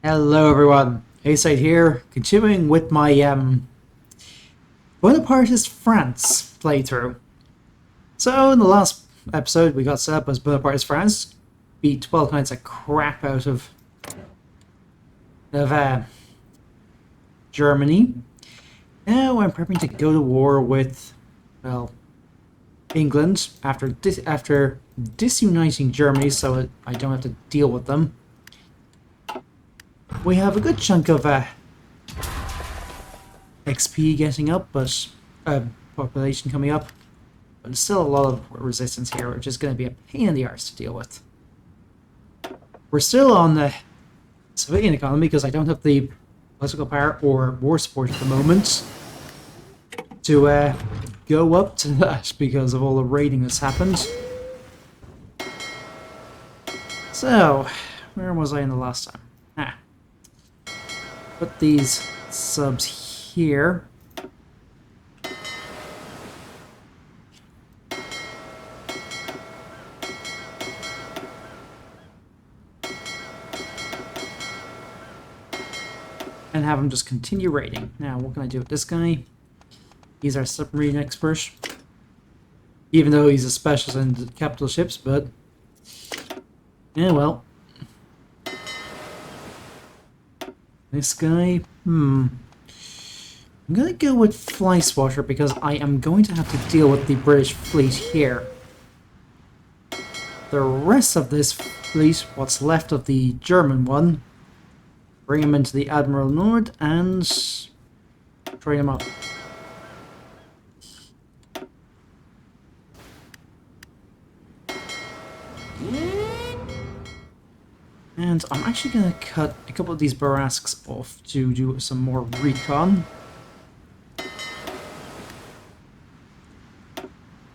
Hello everyone, Hayside here, continuing with my Bonapartist France playthrough. So in the last episode we got set up as Bonapartist France, beat 12 Knights of crap out of Germany. Now I'm prepping to go to war with, well, England after disuniting Germany so I don't have to deal with them. We have a good chunk of XP getting up, but population coming up, but still a lot of resistance here, which is going to be a pain in the arse to deal with. We're still on the civilian economy because I don't have the political power or war support at the moment to go up to that because of all the raiding that's happened. So, where was I in the last time? Put these subs here. And have him just continue raiding. Now, what can I do with this guy? He's our submarine expert. Even though he's a specialist in capital ships, but... yeah, well. This guy, I'm gonna go with Fly Swatter because I am going to have to deal with the British fleet here. The rest of this fleet, what's left of the German one, bring him into the Admiral Nord and train him up. And I'm actually going to cut a couple of these barrasques off to do some more recon.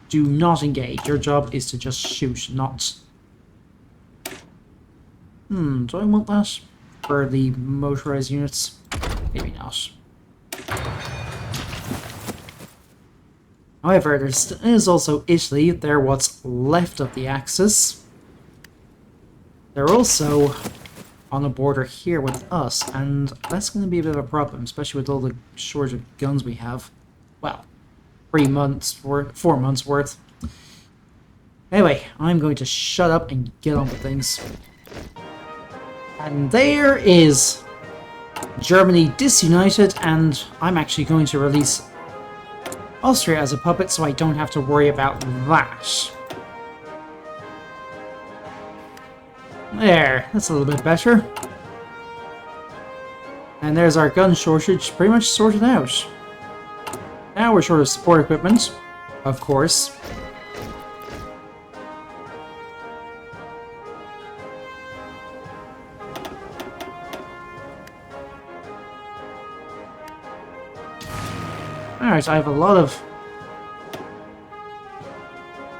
Do not engage. Your job is to just shoot, not... do I want that for the motorized units? Maybe not. However, there is also Italy. They're what's left of the Axis. They're also on a border here with us, and that's going to be a bit of a problem, especially with all the shortage of guns we have. Well, 4 months worth. Anyway, I'm going to shut up and get on with things. And there is Germany disunited, and I'm actually going to release Austria as a puppet so I don't have to worry about that. There, that's a little bit better. And there's our gun shortage pretty much sorted out. Now we're short of support equipment, of course. Alright, I have a lot of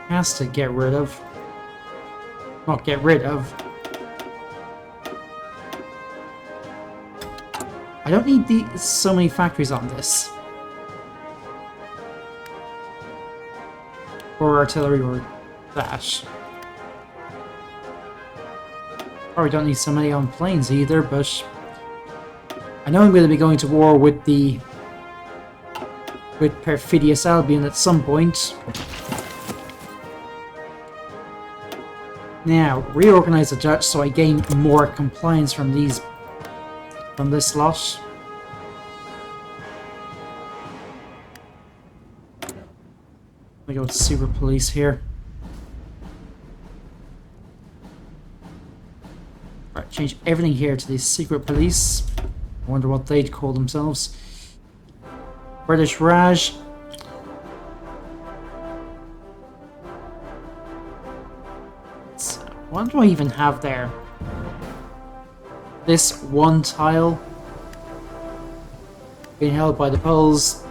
gas to get rid of. Not get rid of. I don't need so many factories on this. Or artillery or that. Probably don't need so many on planes either, but I know I'm going to be going to war with Perfidious Albion at some point. Now, reorganize the Dutch so I gain more compliance from this lot. Let me go with Super Police here. Alright, change everything here to the Secret Police. I wonder what they'd call themselves. British Raj. So, what do I even have there? This one tile being held by the Poles.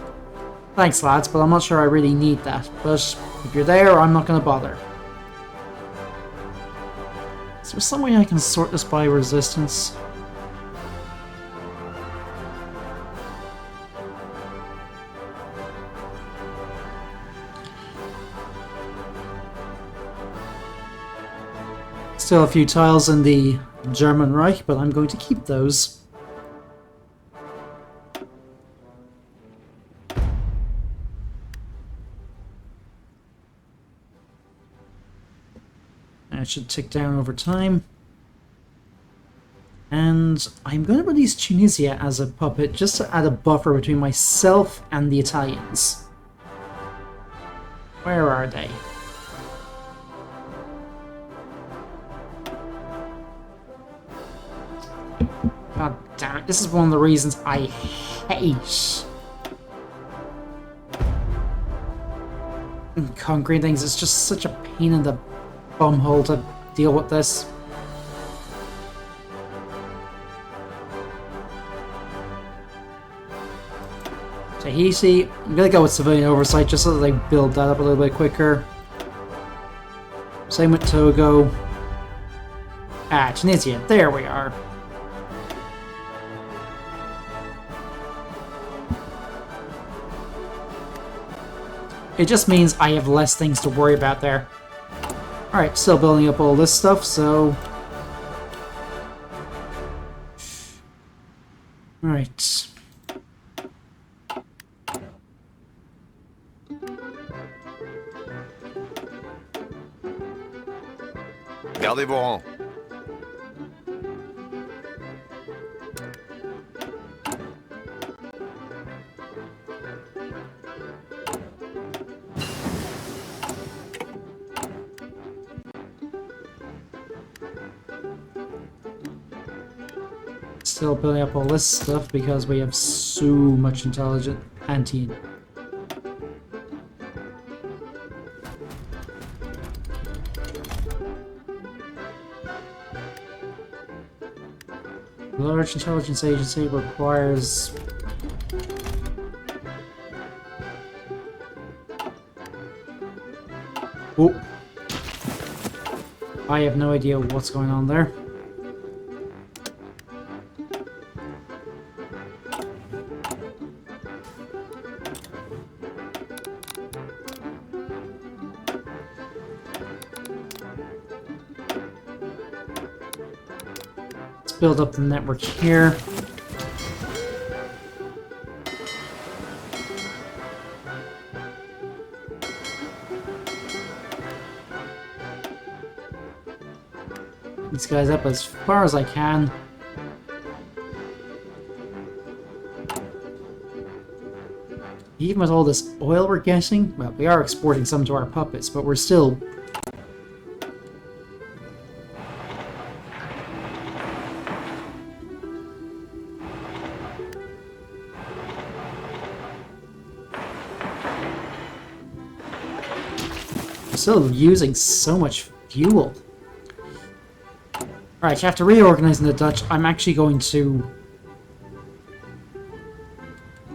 Thanks lads, but I'm not sure I really need that. But if you're there, I'm not going to bother. Is there some way I can sort this by resistance? Still a few tiles in the German Reich, but I'm going to keep those. And it should tick down over time. And I'm going to release Tunisia as a puppet just to add a buffer between myself and the Italians. Where are they? God damn it, this is one of the reasons I hate conquering things. It's just such a pain in the bumhole to deal with this. Tahiti, I'm gonna go with civilian oversight just so that they build that up a little bit quicker. Same with Togo. Ah, Tunisia, there we are. It just means I have less things to worry about there. Alright, still building up all this stuff, so... Alright. Gardez vos rangs. Still building up all this stuff because we have so much intelligent anti. Large intelligence agency requires... Oh. I have no idea what's going on there. Build up the network here. These guys up as far as I can. Even with all this oil we're getting, well, we are exporting some to our puppets, but we're still... still using so much fuel. Alright, after reorganizing the Dutch, I'm actually going to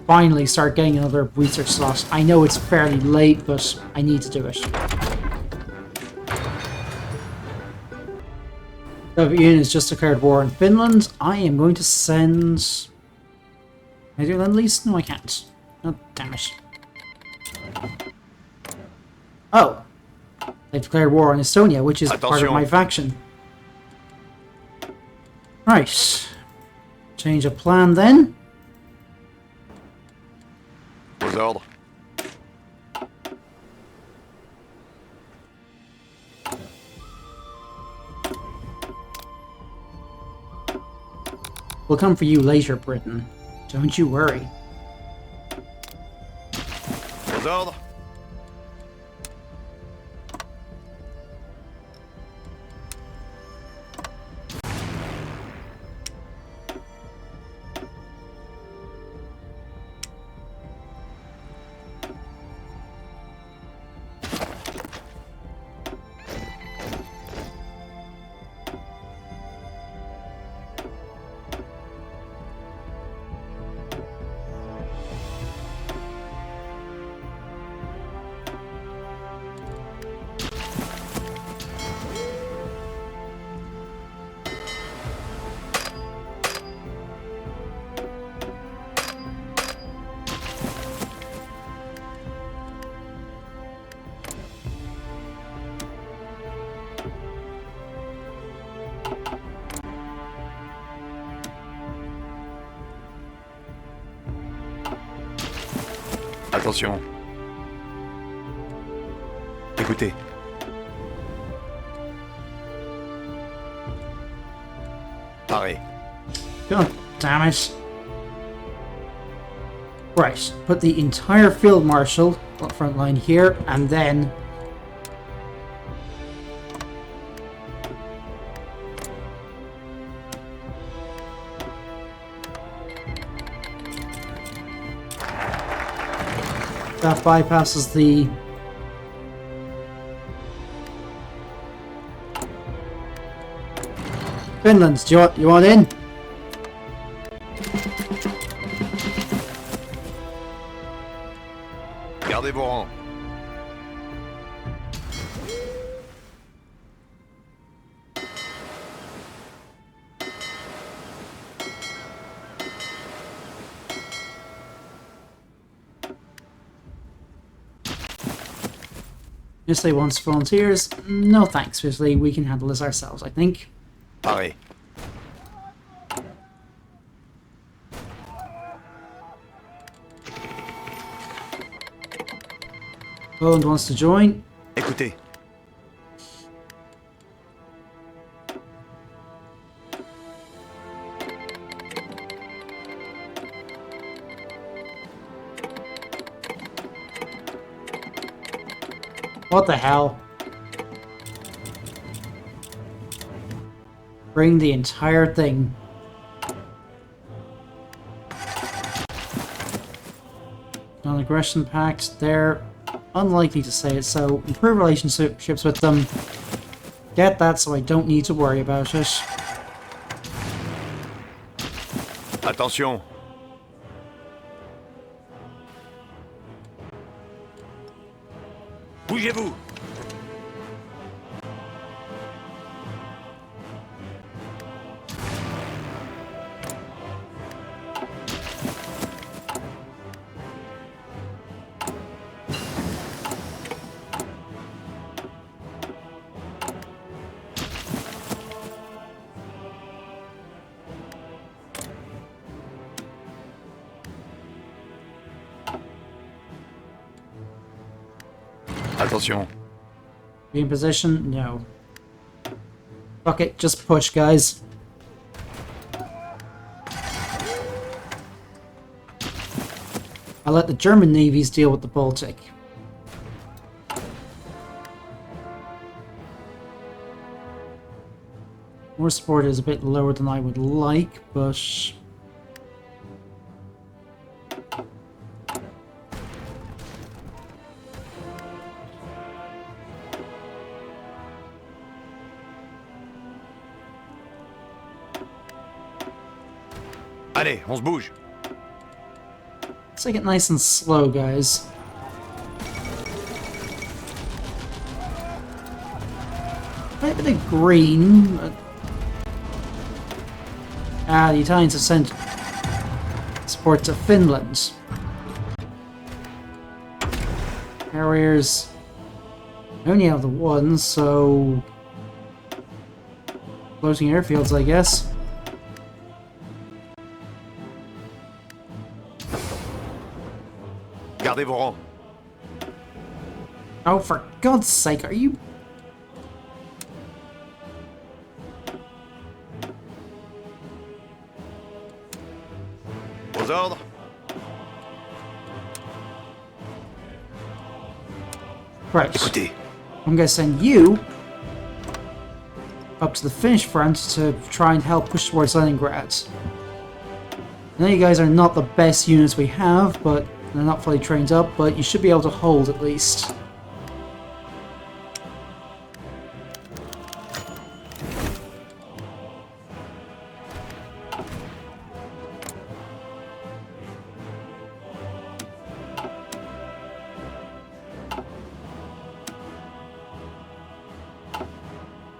finally start getting another research slot. I know it's fairly late, but I need to do it. Soviet Union has just declared war in Finland. I am going to send... Can I do Lend-Lease? No, I can't. Oh, damn it. Oh! They declared war on Estonia, which is part of my faction. Right. Change of plan then. Aux ordres. We'll come for you later, Britain. Don't you worry. Aux ordres. Attention. Écoutez. Paré. God damn it. Right, put the entire field marshal on the front line here, and then that bypasses the Finland. Do you want in? Gardez vos rangs. Italy wants volunteers. No thanks, Italy. We can handle this ourselves, I think. Paré. Poland wants to join. Écoutez. What the hell? Bring the entire thing. Non-aggression pact, they're unlikely to say it, so improve relationships with them. Get that so I don't need to worry about it. Attention. Bougez-vous. Attention. Be in position? No. Fuck it, just push, guys. I'll let the German navies deal with the Baltic. More support is a bit lower than I would like, but Allez, on se bouge. let's take it nice and slow, guys. A bit of green. The Italians have sent support to Finland. Carriers. I only have the one, so floating airfields, I guess. Gardez vos rangs. Oh, for God's sake, are you... Aux ordres. Right. Écoutez. I'm going to send you up to the Finnish front to try and help push towards Leningrad. I know you guys are not the best units we have, but they're not fully trained up, but you should be able to hold at least.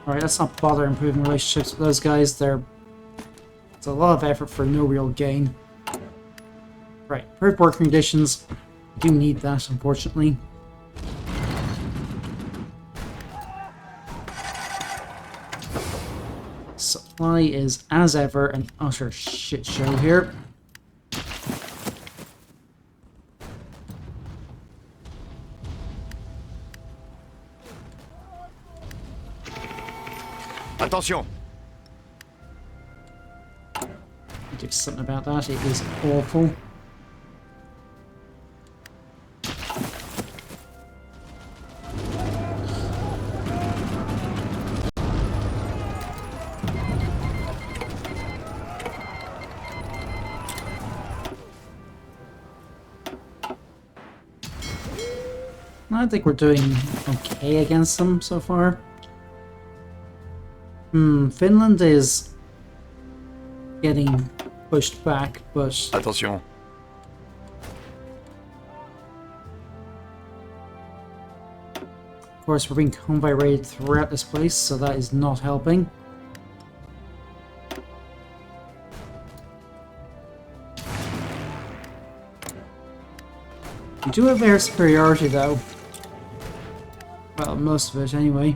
Alright, let's not bother improving relationships with those guys. It's a lot of effort for no real gain. Right, improved working conditions. Do need that, unfortunately. Supply is, as ever, an utter shit show here. Attention. Do something about that. It is awful. I think we're doing okay against them so far. Finland is getting pushed back, but Attention. of course we're being convoy raided throughout this place, so that is not helping. We do have air superiority though. Well, most of it anyway.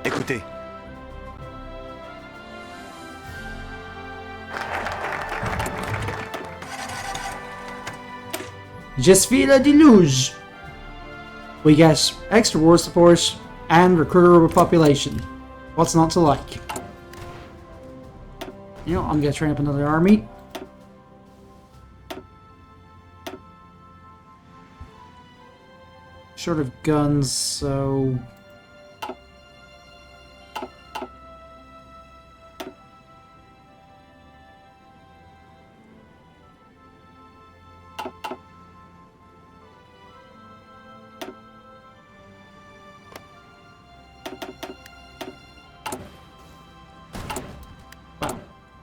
Écoutez. Je suis le deluge. We get extra war support and recruiter population. What's not to like? You know, I'm gonna train up another army. Short of guns, so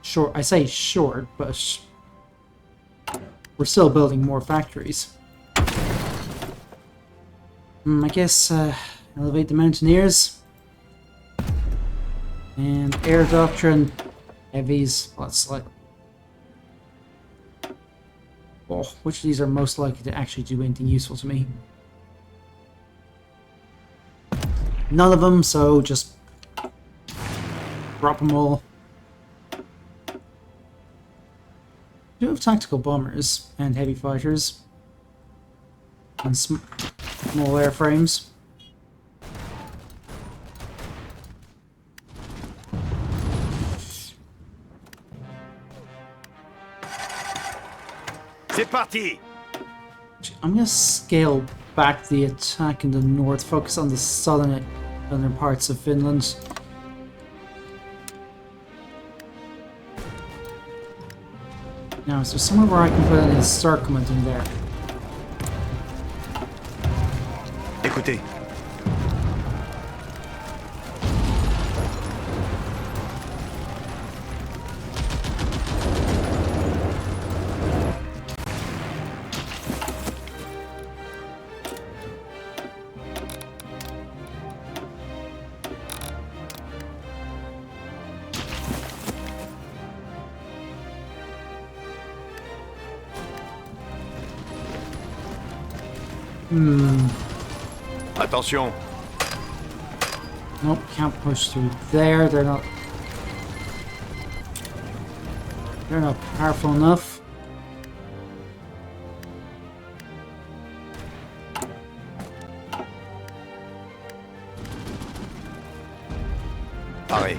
short. I say short, but we're still building more factories. I guess elevate the mountaineers and air doctrine, heavies. Let's like, oh, which of these are most likely to actually do anything useful to me? None of them, so just drop them all. We do have tactical bombers and heavy fighters and small airframes. C'est parti. I'm gonna scale back the attack in the north, focus on the southern parts of Finland. Now, is there somewhere where I can put an encirclement in there? Écoutez. Attention. Nope, can't push through there. They're not powerful enough. Arrêt.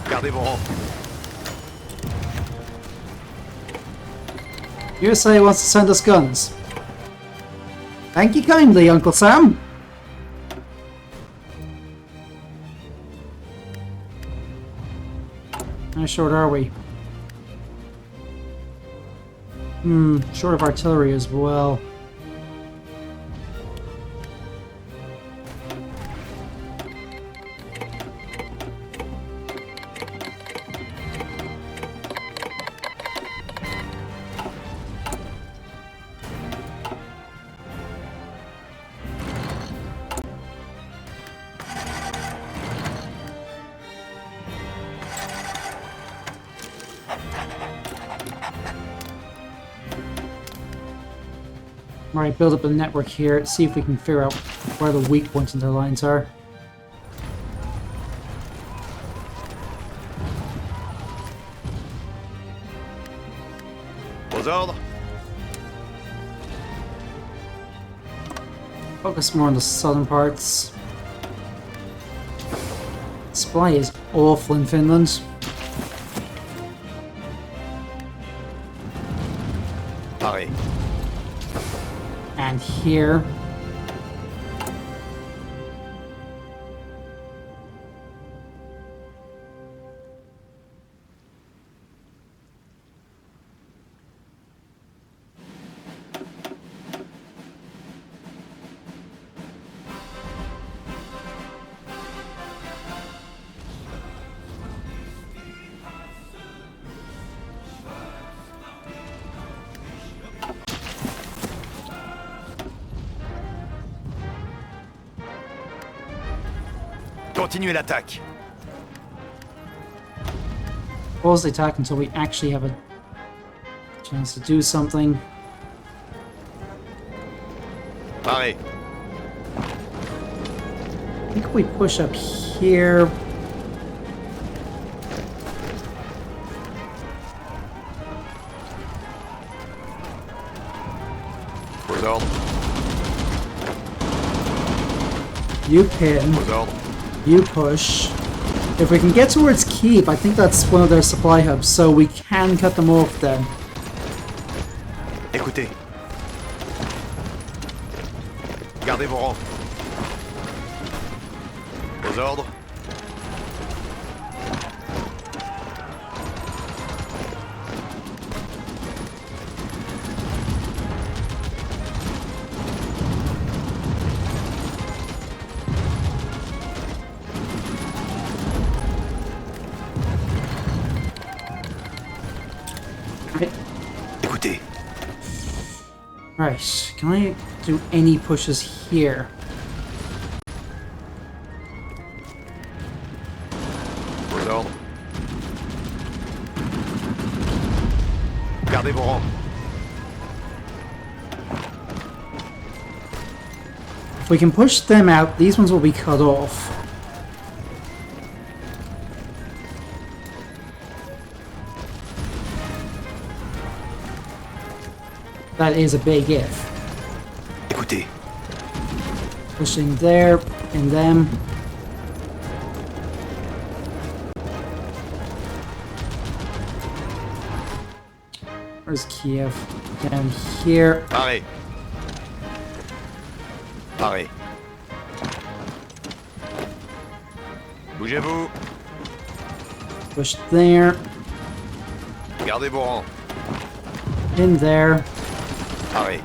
Gardez vos rangs. USA wants to send us guns. Thank you kindly, Uncle Sam. How short are we? Short of artillery as well. Alright, build up a network here, see if we can figure out where the weak points in their lines are. Aux ordres. Focus more on the southern parts. Supply is awful in Finland. Arrêt. And here. Continuez l'attaque. Pause the attack until we actually have a chance to do something. Arrêt. I think if we push up here. Aux ordres. You pin. Aux ordres. You push. If we can get towards Keep, I think that's one of their supply hubs, so we can cut them off then. Écoutez. Gardez vos rangs. Aux ordres. Right. Écoutez. Right, can I do any pushes here? Aux ordres. Gardez vos rangs. If we can push them out, these ones will be cut off. That is a big if. Écoutez. Pushing there, and them. Where's Kiev? Down here. Arrêt. Arrêt. Bougez-vous. Push there. Gardez vos rangs. In there. Arrêt.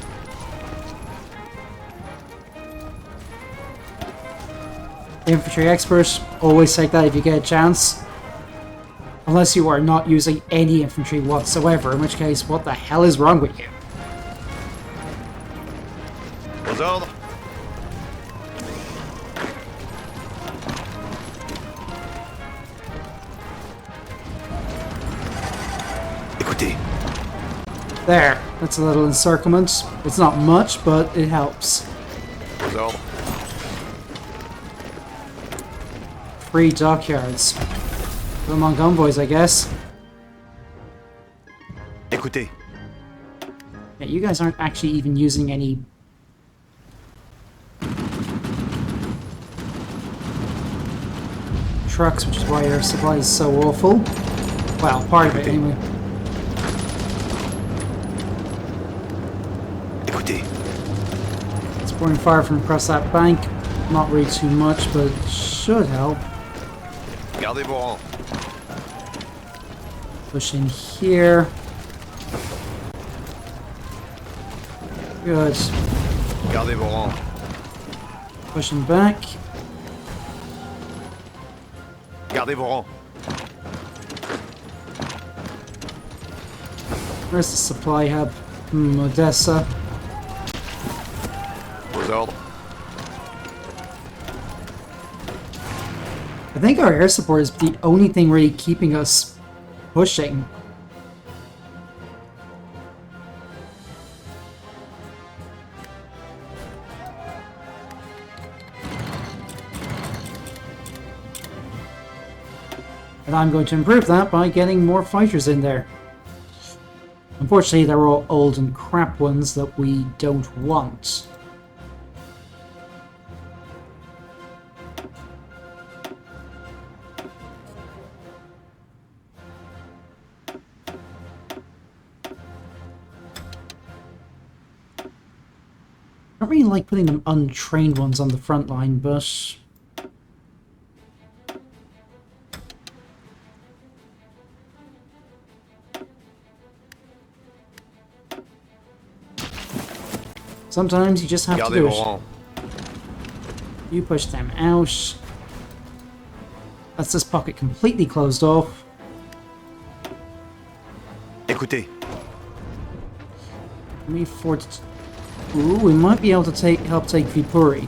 Infantry expert, always take that if you get a chance. Unless you are not using any infantry whatsoever, in which case, what the hell is wrong with you? Aux ordres. Écoutez. There, that's a little encirclement. It's not much, but it helps. Aux ordres. 3 dockyards. Put them on convoys, I guess. Écoutez. Yeah, you guys aren't actually even using any... trucks, which is why your supply is so awful. Well, part of it anyway. Écoutez. It's pouring fire from across that bank. Not really too much, but it should help. Gardez vos rangs. Push in here. Good. Gardez vos rangs. Pushing back. Gardez vos rangs. Where's the supply hub? Odessa. Aux ordres. I think our air support is the only thing really keeping us pushing. And I'm going to improve that by getting more fighters in there. Unfortunately, they're all old and crap ones that we don't want. I don't really like putting them untrained ones on the front line, but... sometimes you just have to Gardez do vos it. rangs. You push them out. That's this pocket completely closed off. Écoutez. Me fort. Ooh, we might be able to help take Vipuri.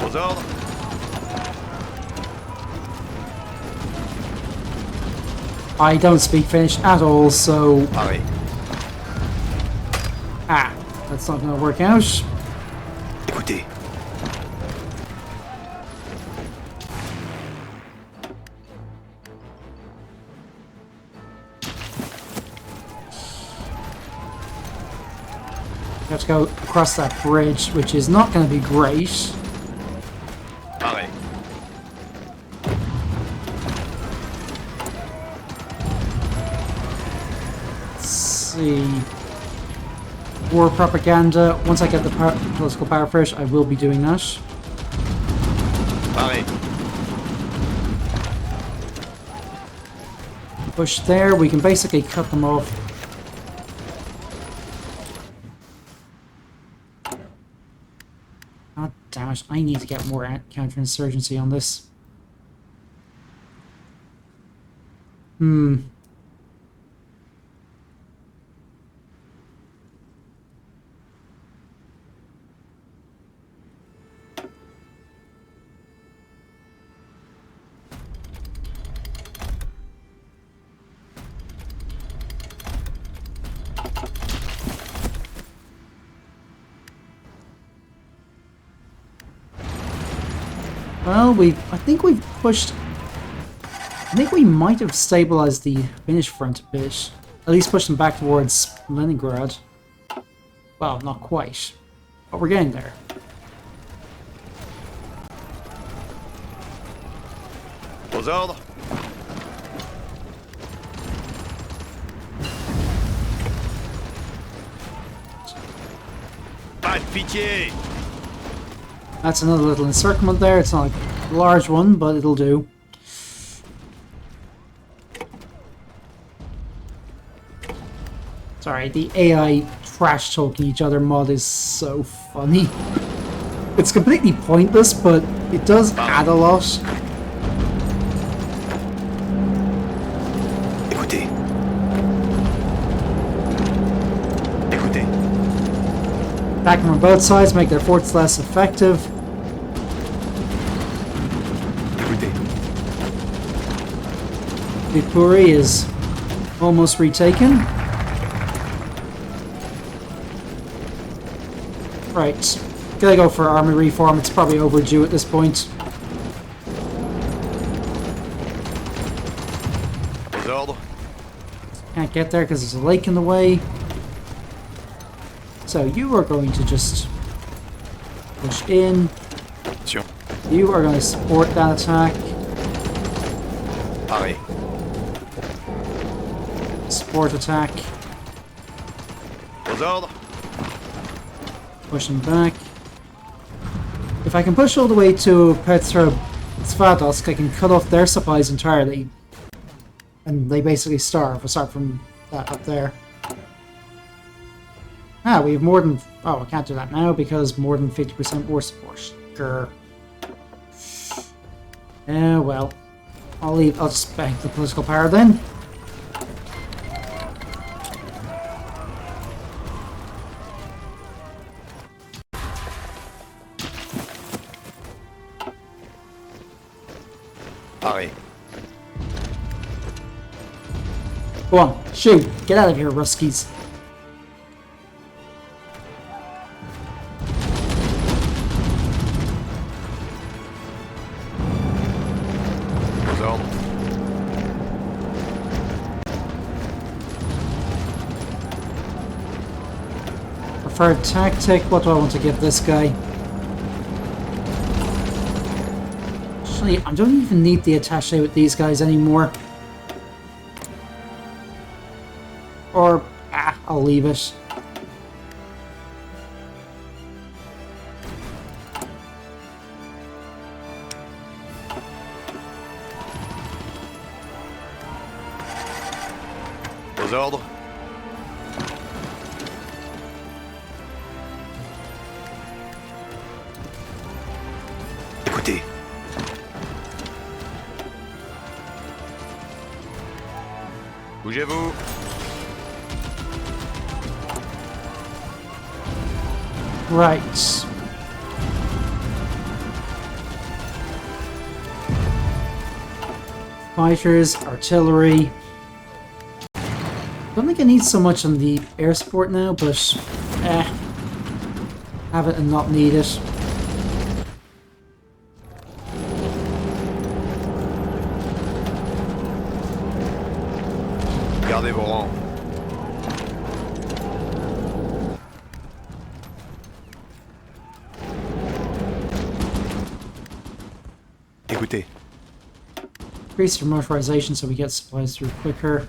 Aux ordres. I don't speak Finnish at all, so Arrêt. that's not going to work out. Écoutez. We have to go across that bridge, which is not going to be great. Arrêt. Let's see. War propaganda. Once I get the political power first, I will be doing that. Arrêt. Push there. We can basically cut them off. God damn it. I need to get more counterinsurgency on this. Well, I think we've pushed... I think we might have stabilized the Finnish front a bit. At least pushed them back towards Leningrad. Well, not quite. But we're getting there. Aux ordres. Pas de pitié. That's another little encirclement there. It's not a large one, but it'll do. Sorry, the AI trash talking each other mod is so funny. It's completely pointless, but it does add a lot. Écoutez. Écoutez. Attacking from both sides, make their forts less effective. Écoutez. Vipuri is almost retaken. Right. Gonna go for army reform. It's probably overdue at this point. Aux ordres. Can't get there because there's a lake in the way. So you are going to just push in. Attention. You are going to support that attack. Arrêt. Support attack. Aux ordres. Push them back. If I can push all the way to Petra Svadosk, I can cut off their supplies entirely. And they basically starve, aside from that up there. Ah, we have more than... Oh, I can't do that now because more than 50% war support. Grr. Well. I'll just bank the political power then. Arrêt. Go on, shoot! Get out of here, Ruskies. preferred tactic. What do I want to give this guy? Actually, I don't even need the attaché with these guys anymore. Or, I'll leave it. Aux ordres. Écoutez. Bougez-vous. Right. Fighters, artillery. Don't think I need so much on the air support now, but have it and not need it. Gardez vos rangs. Écoutez. Increase your motorization so we get supplies through quicker.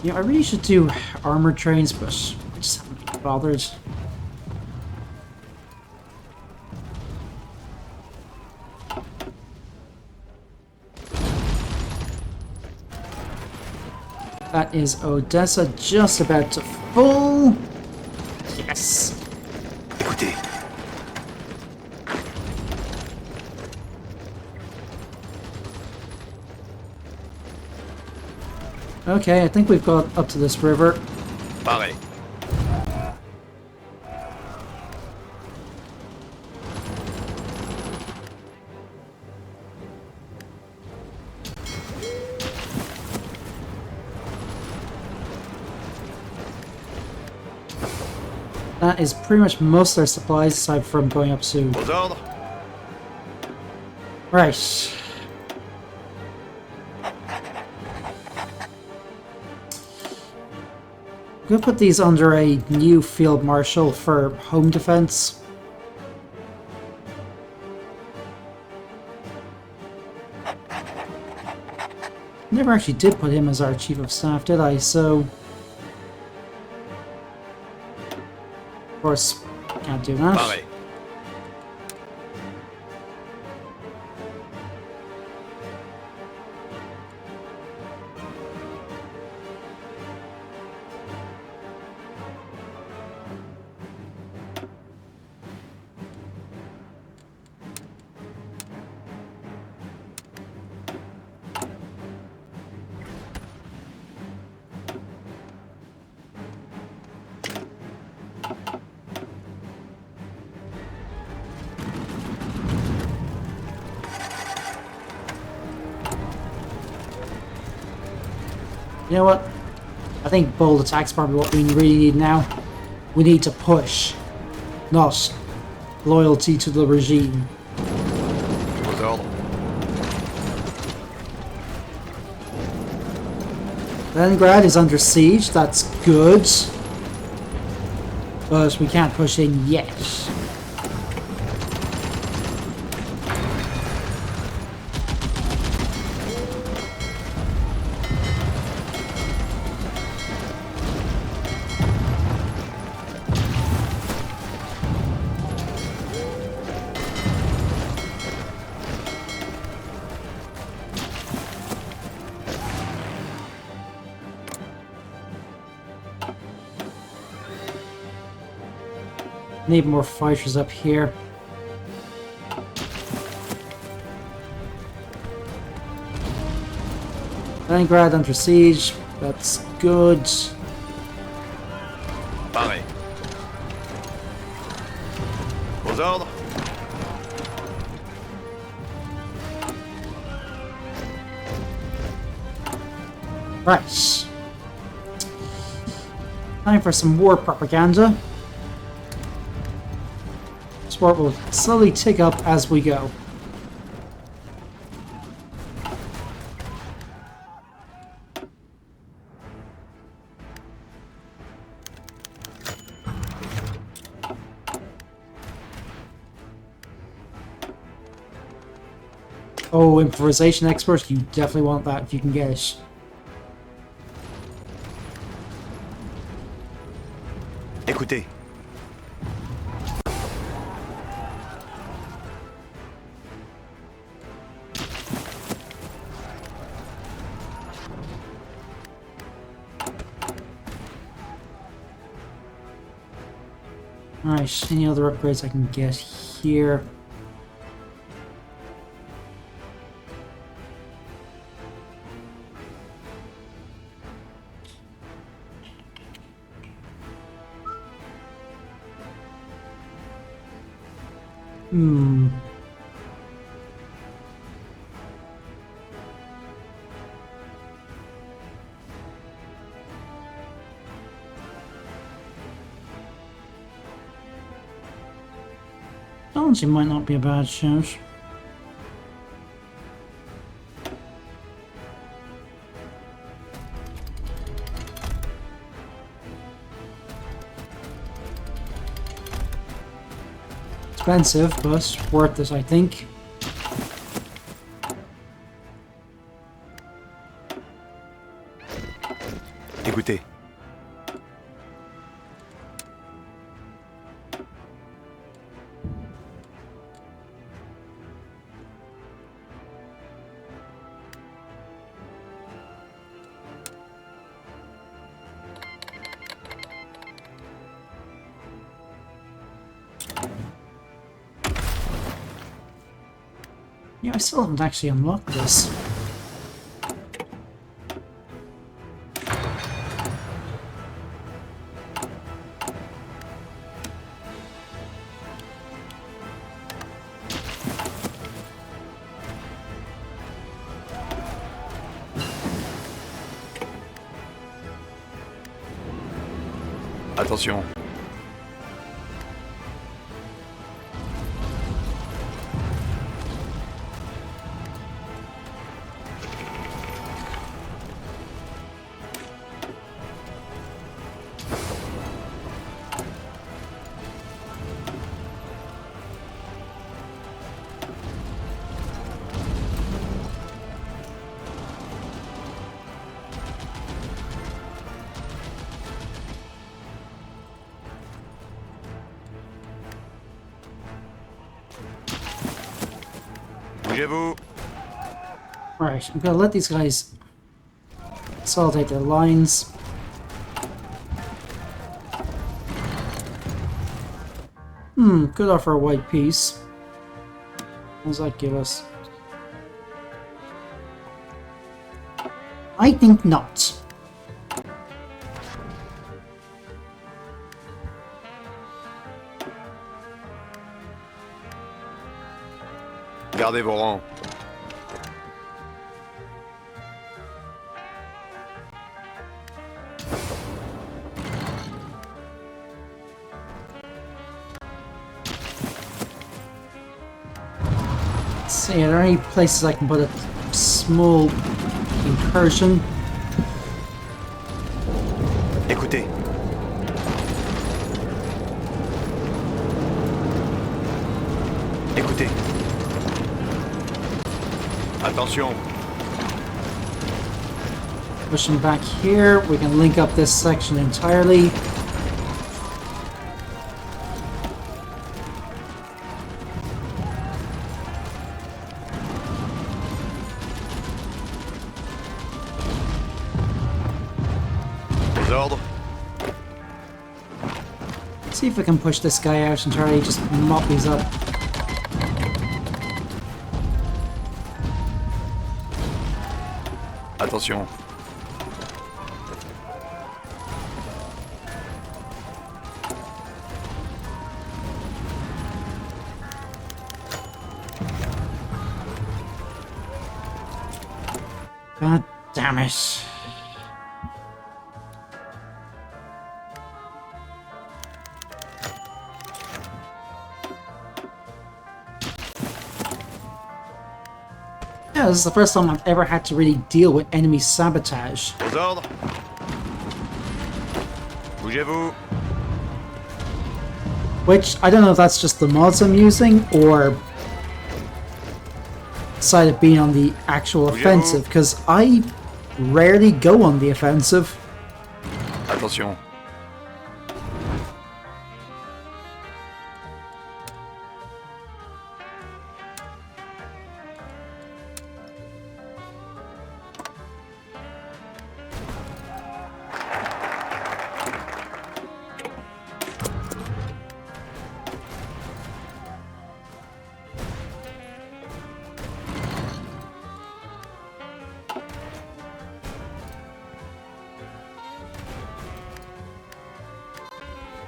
Yeah, I really should do armored trains, but I just haven't bothered. That is Odessa just about to full. Yes. Écoutez. Okay, I think we've got up to this river. Pareil. That is pretty much most of our supplies aside from going up to... Aux ordres. Right. I'm gonna put these under a new field marshal for home defense. Never actually did put him as our chief of staff, did I? So, of course, can't do that. Pareil. You know what? I think bold attack's probably what we really need now. We need to push, not loyalty to the regime. Aux ordres. Leningrad is under siege, that's good. But we can't push in yet. Need more fighters up here. Leningrad under siege. That's good. Pareil. Aux ordres. Right. Time for some war propaganda. Sport will slowly tick up as we go. Oh, improvisation expert, you definitely want that if you can get it. Écoutez. Alright, any other upgrades I can get here? Hmm. Technology might not be a bad shout. Expensive, but worth it, I think. Écoutez. Yeah, I still haven't actually unlocked this. Attention. Bougez-vous. Right, I'm gonna let these guys consolidate their lines. Could offer a white piece. What does that give us? I think not. Gardez vos rangs. Let's see, are there any places I can put a small incursion? Écoutez. Écoutez. Attention. Pushing back here, we can link up this section entirely. Aux ordres. See if we can push this guy out entirely, just mop these up. Attention. God damn it. Yeah, this is the first time I've ever had to really deal with enemy sabotage. Aux ordres. Bougez-vous. Which, I don't know if that's just the mods I'm using, or side of being on the actual offensive, because I rarely go on the offensive. Attention.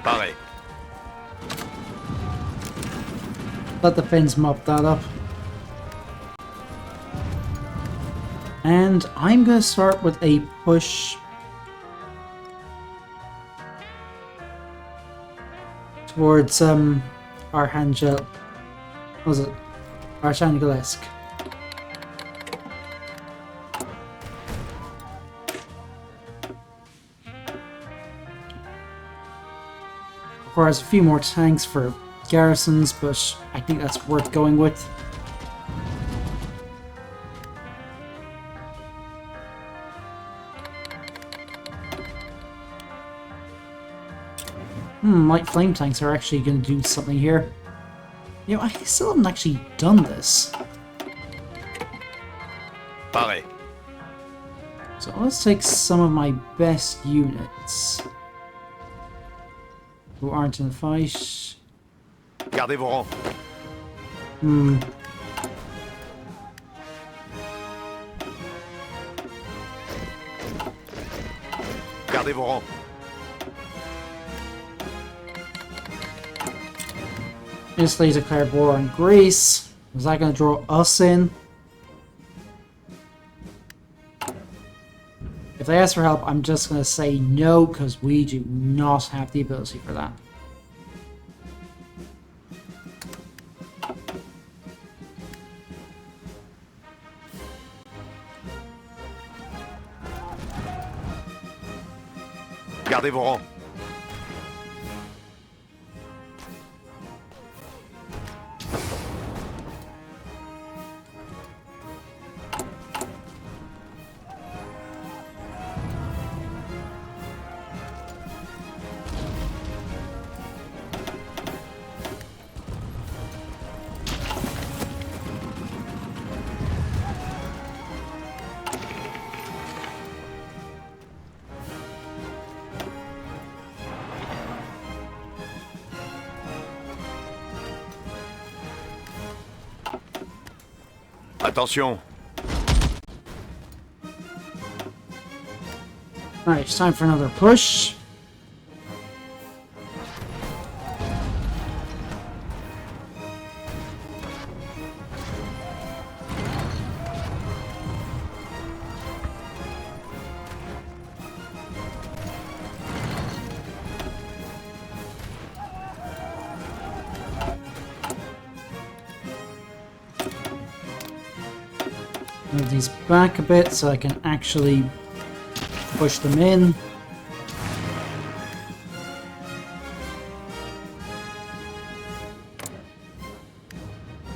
Pareil. Let the Finns mop that up. And I'm going to start with a push towards Archangel. What was it? Archangelesk. Requires a few more tanks for garrisons, but I think that's worth going with. Light flame tanks are actually going to do something here. You know, I still haven't actually done this. Pareil. So let's take some of my best units who aren't in the fight. Gardez vos rangs. Gardez vos rangs. Instantly declared war on Greece. Was that going to draw us in? If they ask for help, I'm just going to say no, because we do not have the ability for that. Gardez vos rangs. Attention. Alright, it's time for another push. Move these back a bit so I can actually push them in.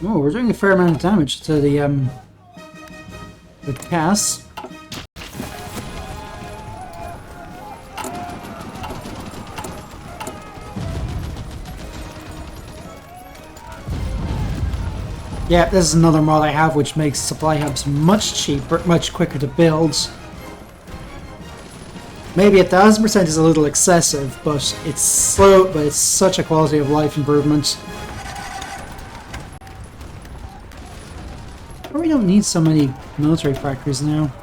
Oh, we're doing a fair amount of damage to the cast. Yeah, this is another mod I have which makes supply hubs much cheaper, much quicker to build. Maybe 1000% is a little excessive, but it's slow, but it's such a quality of life improvement. We don't need so many military factories now.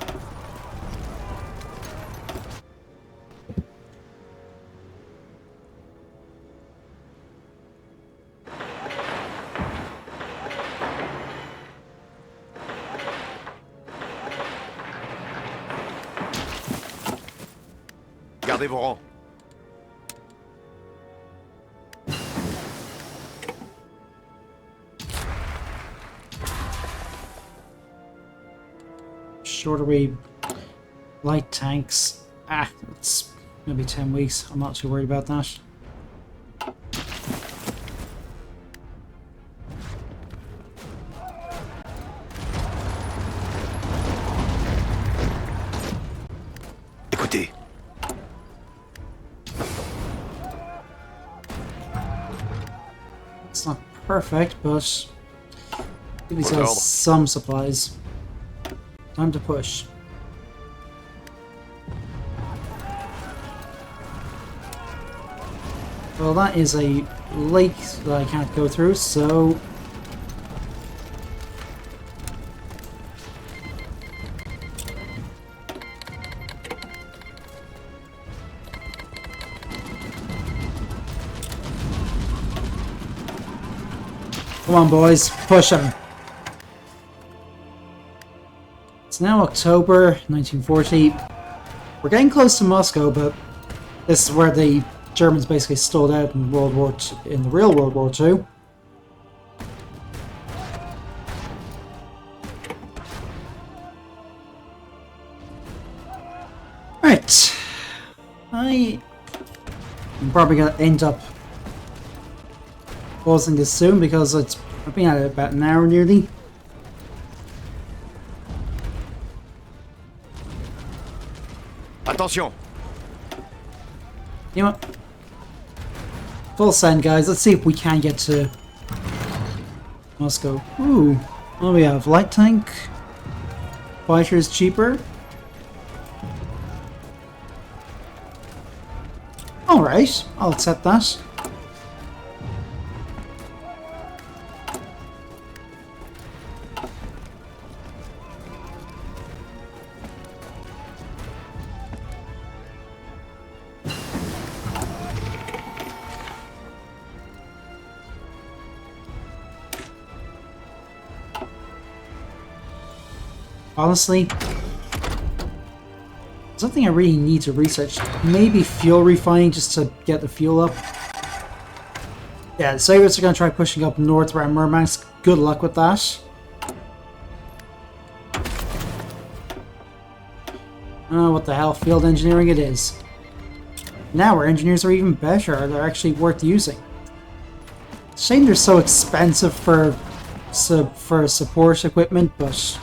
Gardez vos rangs. Shorter way light tanks. It's maybe 10 weeks. I'm not too worried about that. It's not perfect, but at least Well, has some supplies. Time to push. Well, that is a lake that I can't go through, so... Come on, boys, push them. It's now October 1940. We're getting close to Moscow, but this is where the Germans basically stalled out in in the real World War II. Right, I'm probably gonna end up pausing this soon because I've been at it about an hour nearly. Attention! You know what? Full send, guys. Let's see if we can get to Moscow. Ooh, what do we have? Light tank. Fighter is cheaper. Alright, I'll accept that. Honestly, something I really need to research. Maybe fuel refining just to get the fuel up. Yeah, the Soviets are going to try pushing up north around Murmansk. Good luck with that. Oh, what the hell? Field engineering it is. Now our engineers are even better. They're actually worth using. Shame they're so expensive for support equipment, but...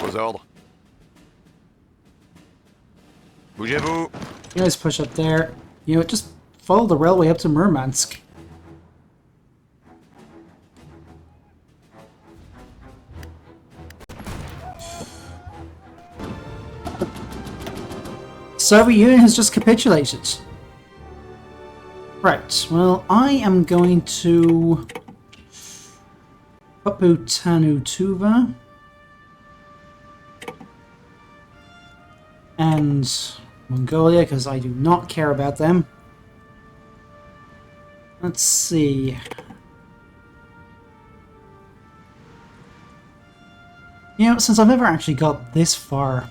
Aux ordres. Bougez-vous! You guys push up there. You know, just follow the railway up to Murmansk. Soviet Union has just capitulated. Right, well, I am going to Paputanu Tuva and Mongolia, because I do not care about them. Let's see. You know, since I've never actually got this far,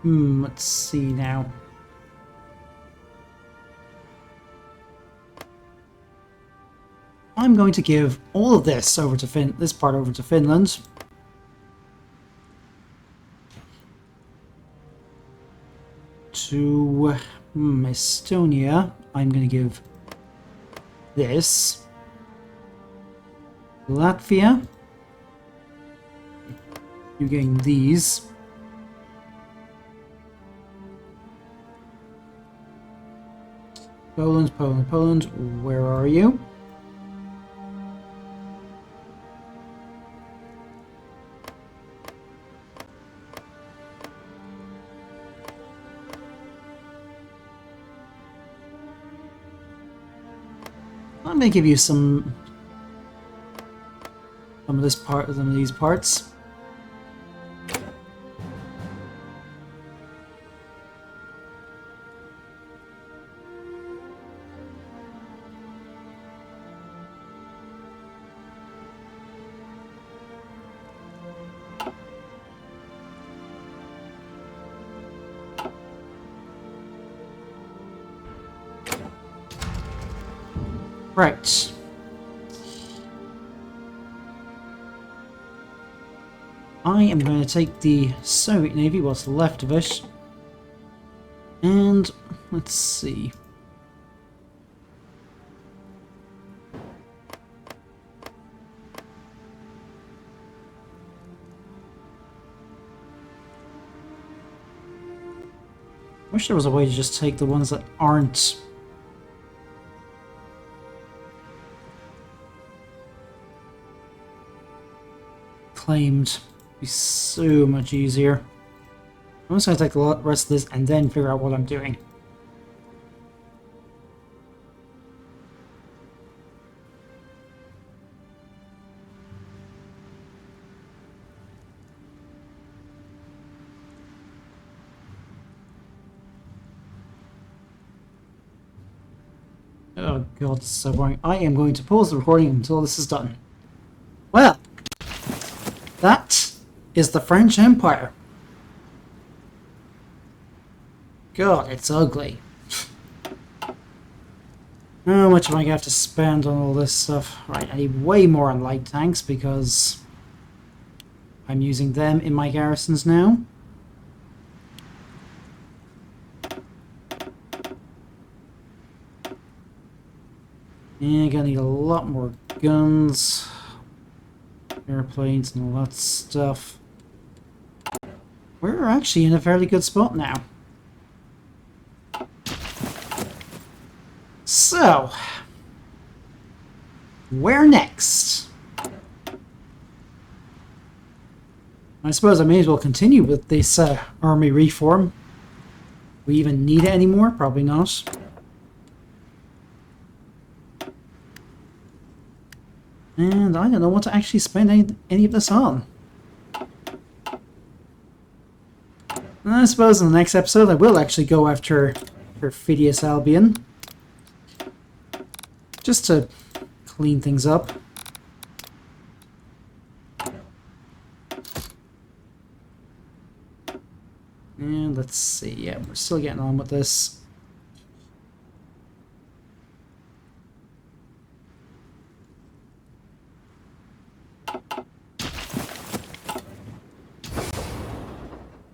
let's see now. I'm going to give all of this over to this part over to Finland. To Estonia, I'm going to give this. Latvia, you're getting these. Poland, Poland, Poland, where are you? I'm gonna give you some of this part, some of these parts. Right. I am going to take the Soviet Navy, what's left of it, and let's see. Wish there was a way to just take the ones that aren't claimed. Be so much easier. I'm just going to take the rest of this and then figure out what I'm doing. Oh god, this is so boring. I am going to pause the recording until this is done. Well, that is the French Empire. God, it's ugly. How much am I going to have to spend on all this stuff? Right, I need way more on light tanks because I'm using them in my garrisons now. Yeah, gonna need a lot more guns, airplanes, and all that stuff. We're actually in a fairly good spot now. So, where next? I suppose I may as well continue with this army reform. We even need it anymore? Probably not. And I don't know what to actually spend any of this on. And I suppose in the next episode I will actually go after Perfidious Albion. Just to clean things up. And let's see, yeah, we're still getting on with this.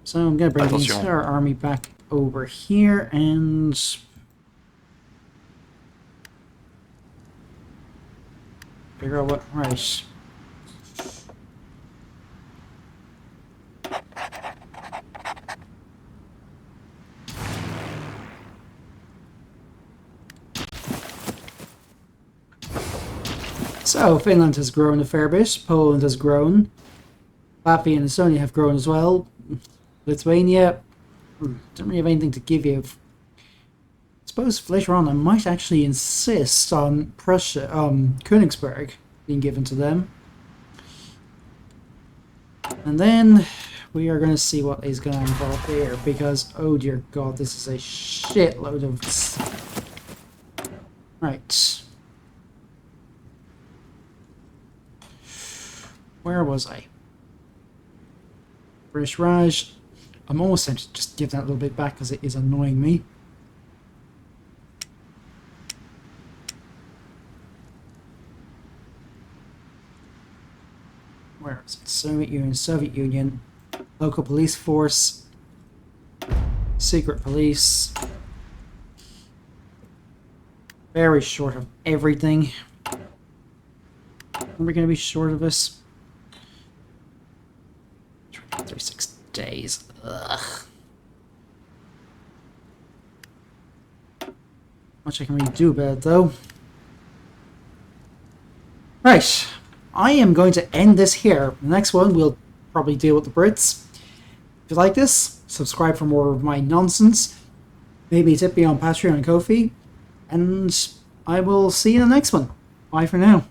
So I'm going to bring the entire army back over here and figure out what, right. So Finland has grown a fair bit, Poland has grown, Latvia and Estonia have grown as well. Lithuania, don't really have anything to give you. I suppose later on I might actually insist on Prussia, Königsberg being given to them. And then we are going to see what is going to involve here, because oh dear god, this is a shitload of... Right. Where was I? British Raj. I'm almost tempted to just give that a little bit back because it is annoying me. Where is it? Soviet Union, local police force, secret police. Very short of everything. Are we going to be short of this? 36 days. Ugh. Much I can really do about it, though. Right. I am going to end this here. The next one, we'll probably deal with the Brits. If you like this, subscribe for more of my nonsense. Maybe tip me on Patreon and Ko-fi. And I will see you in the next one. Bye for now.